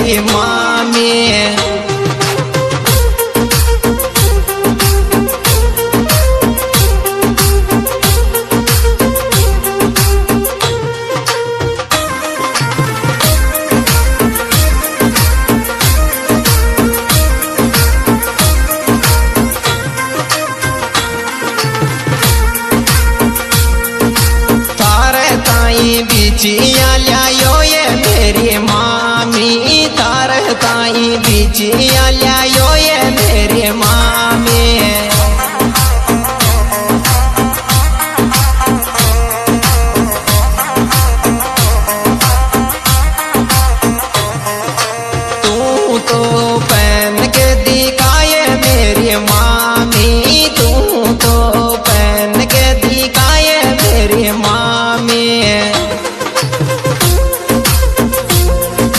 मेरी मामी। बिचिया लायो ये मेरी मामी, तार ताई बिचिया लायो